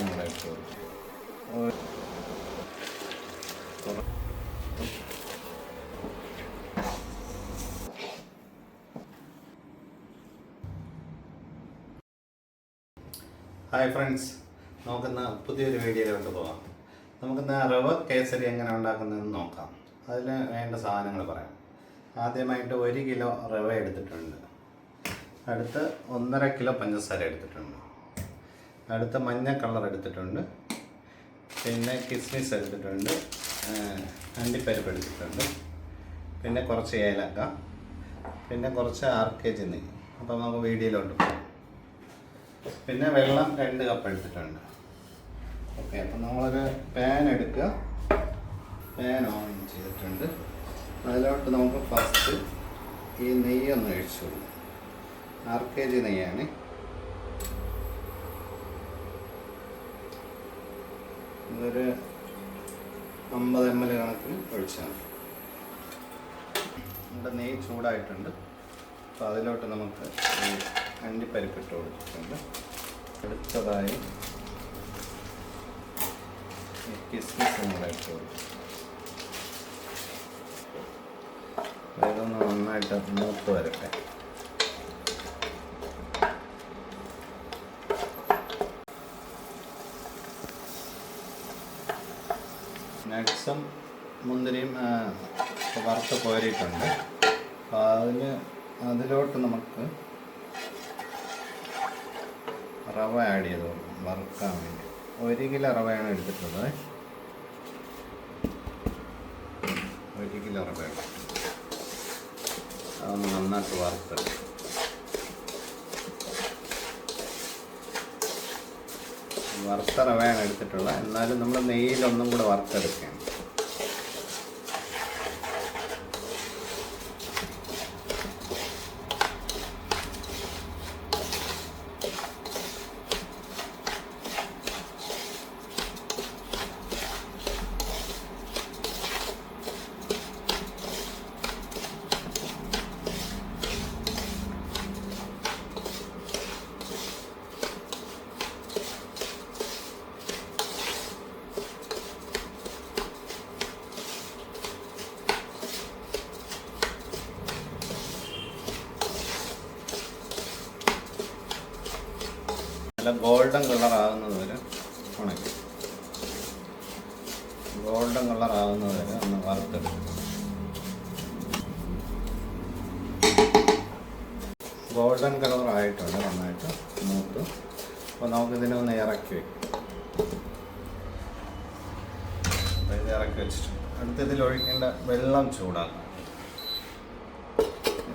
കൂടെ ഇട്ട് കൊടുക്കും. ഹായ് ഫ്രണ്ട്സ്, നമുക്കിന്ന് പുതിയൊരു വീഡിയോയിലോട്ട് പോകാം. നമുക്കിന്ന് റവ കേസരി എങ്ങനെ ഉണ്ടാക്കുന്നതെന്ന് നോക്കാം. അതിന് വേണ്ട സാധനങ്ങൾ പറയാം. ആദ്യമായിട്ട് 1 കിലോ റവ എടുത്തിട്ടുണ്ട്. അടുത്ത് 1.5 കിലോ പഞ്ചസാര എടുത്തിട്ടുണ്ട്. അടുത്ത മഞ്ഞ കളർ എടുത്തിട്ടുണ്ട്. പിന്നെ കിസ്മിസ് എടുത്തിട്ടുണ്ട്. അണ്ടിപ്പരിപ്പ് എടുത്തിട്ടുണ്ട്. പിന്നെ കുറച്ച് ഏലക്ക, പിന്നെ കുറച്ച് RKG നെയ്യ്. അപ്പോൾ നമുക്ക് വീഡിയോയിലോട്ട് പോകാം. പിന്നെ വെള്ളം 2 കപ്പ് എടുത്തിട്ടുണ്ട്. ഓക്കെ, അപ്പം നമ്മളൊരു പാൻ എടുക്കുക. പാൻ ഓൺ ചെയ്തിട്ടുണ്ട്. അതിലോട്ട് നമുക്ക് ഫസ്റ്റ് ഈ നെയ്യൊന്ന് ഒഴിച്ചു കൊടുക്കും. RKG നെയ്യാണ്. ഇതൊരു 50 ml കണക്കിന് ഒഴിച്ചാൽ മതി. നമ്മുടെ നെയ്യ് ചൂടായിട്ടുണ്ട്. അപ്പോൾ അതിലോട്ട് നമുക്ക് ഈ അണ്ടിപ്പരിപ്പ് ഇട്ട് കൊടുത്തിട്ടുണ്ട്. അടുത്തതായി കിസ്മിസും കൂടെ ഇട്ട് കൊടുക്കും. ഇതൊന്ന് നന്നായിട്ട് മൂത്ത് വരട്ടെ. നട്ട്സും മുന്തിരിയും വറുത്ത് കോരിയിട്ടുണ്ട്. അപ്പോൾ അതിലോട്ട് നമുക്ക് റവ ആഡ് ചെയ്ത് കൊടുക്കും വറുക്കാൻ വേണ്ടി. 1 കിലോ റവയാണ് എടുത്തിട്ടുള്ളത്. 1 കിലോ റവ അതൊന്ന് നന്നായിട്ട് വറുത്തെടുക്കും. വറുത്ത റവയാണ് എടുത്തിട്ടുള്ളത്. എന്നാലും നമ്മൾ നെയ്യിലൊന്നും കൂടെ വറുത്തെടുക്കുകയാണ്. നല്ല ഗോൾഡൻ കളർ ആകുന്നത് വരെ ഉണക്കി. ഗോൾഡൻ കളർ ആകുന്നത് വരെ ഒന്ന് വറുത്തെടുക്കും. ഗോൾഡൻ കളർ ആയിട്ടുണ്ട്, നന്നായിട്ട് മൂത്ത്. അപ്പോൾ നമുക്കിതിനെ ഒന്ന് ഇറക്കി വയ്ക്കും. അപ്പോൾ ഇത് ഇറക്കി വെച്ചിട്ടുണ്ട്. അടുത്തതിൽ ഒഴിക്കേണ്ട വെള്ളം ചൂടാക്കാം.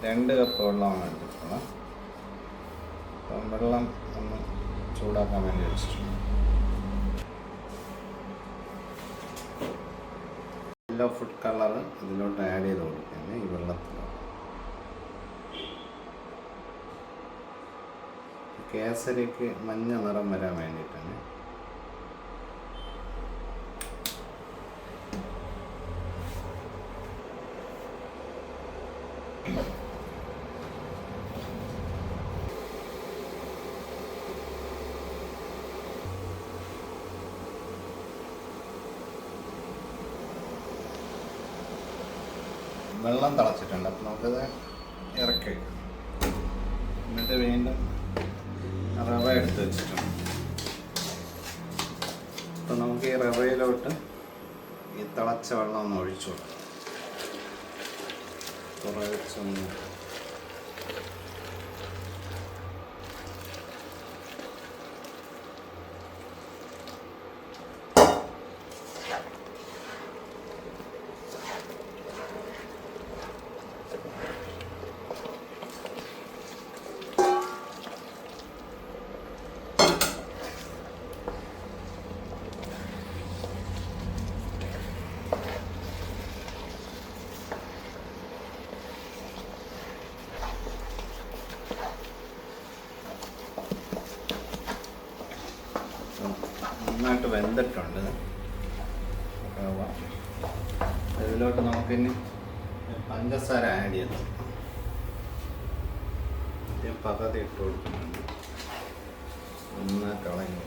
2 കപ്പ് വെള്ളമാണ് എടുത്തിട്ടുള്ളത്. അപ്പം വെള്ളം ഒന്ന് ചൂടാക്കാൻ വേണ്ടി വെച്ചിട്ടുണ്ട്. യെല്ലോ ഫുഡ് കളർ ഇതിലോട്ട് ആഡ് ചെയ്ത് കൊടുക്കുന്നത് ഈ വെള്ളത്തിൽ. കേസരിക്ക് മഞ്ഞ നിറം വരാൻ വേണ്ടിയിട്ടാണ്. വെള്ളം തിളച്ചിട്ടുണ്ട്. അപ്പം നമുക്കത് ഇറക്കി വയ്ക്കാം. എന്നിട്ട് വീണ്ടും റവ എടുത്ത് വെച്ചിട്ടുണ്ട്. അപ്പം നമുക്ക് ഈ റവയിലോട്ട് ഈ തിളച്ച വെള്ളം ഒന്ന് ഒഴിച്ചു കൊടുക്കാം. കുറച്ചൊന്ന് നന്നായിട്ട് വെന്തിട്ടുണ്ട് റവ. ഇതിലോട്ട് നമുക്കിനി പഞ്ചസാര ആഡ് ചെയ്ത് ആദ്യം പകുതി ഇട്ട് കൊടുക്കുന്നുണ്ട്. നന്നായിട്ട് ഇളകി.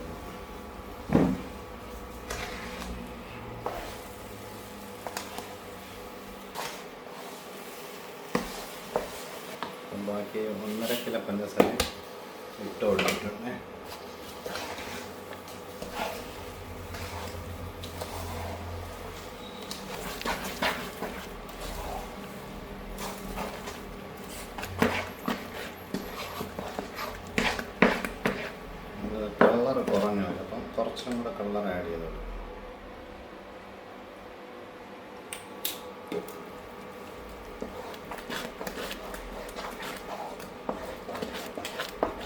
കുറച്ചും കൂടെ കളർ ആഡ് ചെയ്തോളൂ.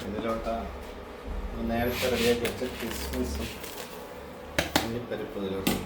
ഇതിലോട്ട് നേരത്തെ റെഡിയാക്കി വെച്ച കിസ്മിസും അണ്ടിപ്പരിപ്പ് ഇതിലോട്ട്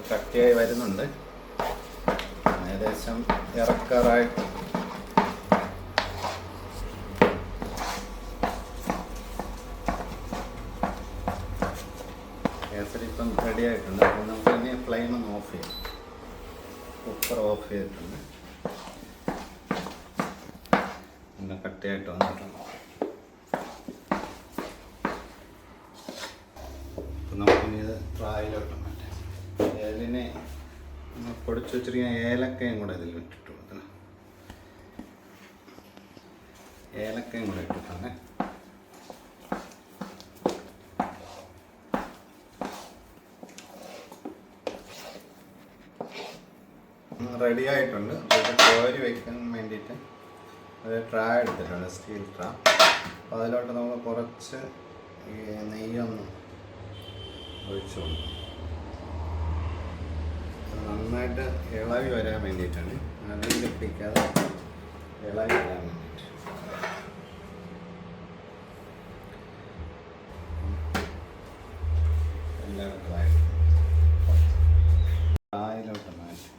കട്ടിയായി വരുന്നുണ്ട്. ഏകദേശം ഇറക്കാറായിട്ട് കേസരി ഇപ്പം റെഡി ആയിട്ടുണ്ട്. അപ്പോൾ നമുക്ക് ഇനി ഫ്ലെയിം ഒന്ന് ഓഫ് ചെയ്യാം. കുക്കർ ഓഫ് ചെയ്തിട്ടുണ്ട്. പിന്നെ കട്ടിയായിട്ട് വന്നിട്ടുണ്ട്. അപ്പം നമുക്കിനി ഇത് ട്രായിലോട്ട് മാറ്റാം. ഏലിനെ പൊടിച്ച് വെച്ചിരിക്കുന്ന ഏലക്കയും കൂടെ ഇതിൽ ഇട്ടിട്ട് കൊടുക്കണം. ഏലക്കയും കൂടെ ഇട്ടിട്ടുണ്ട്. റെഡി ആയിട്ടുണ്ട്. ഇത് കോരി വയ്ക്കാൻ വേണ്ടിയിട്ട് ഒരു ട്രാ എടുത്തിട്ടുണ്ട്, സ്റ്റീൽ ട്രാ. അപ്പോൾ അതിലോട്ട് നമ്മൾ കുറച്ച് നെയ്യൊന്ന് ഒഴിച്ചു കൊടുക്കും. നന്നായിട്ട് ഇളവി വരാൻ വേണ്ടിയിട്ടാണ്, അടിയിൽ പിടിക്കാതെ ഇളവി വരാൻ വേണ്ടിയിട്ട്. എല്ലാവർക്കും ആയിലോട്ട് മാറ്റി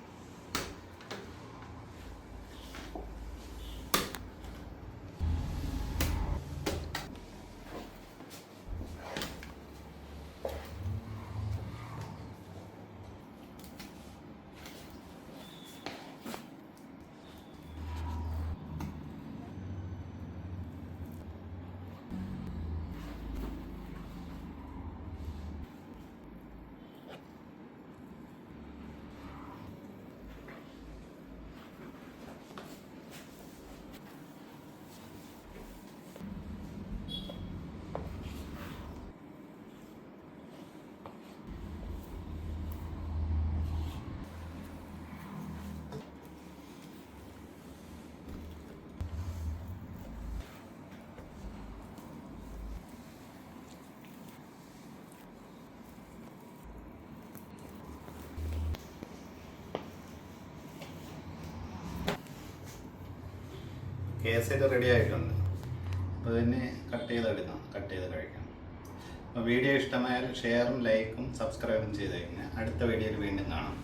കേസരി റെഡി ആയിട്ടുണ്ട്. അപ്പോൾ ഇതിനെ കട്ട് ചെയ്തെടുക്കാം, കട്ട് ചെയ്ത് കഴിക്കാം. അപ്പോൾ വീഡിയോ ഇഷ്ടമായാൽ ഷെയറും ലൈക്കും സബ്സ്ക്രൈബും ചെയ്തേക്കാം. അടുത്ത വീഡിയോയിൽ വീണ്ടും കാണാം.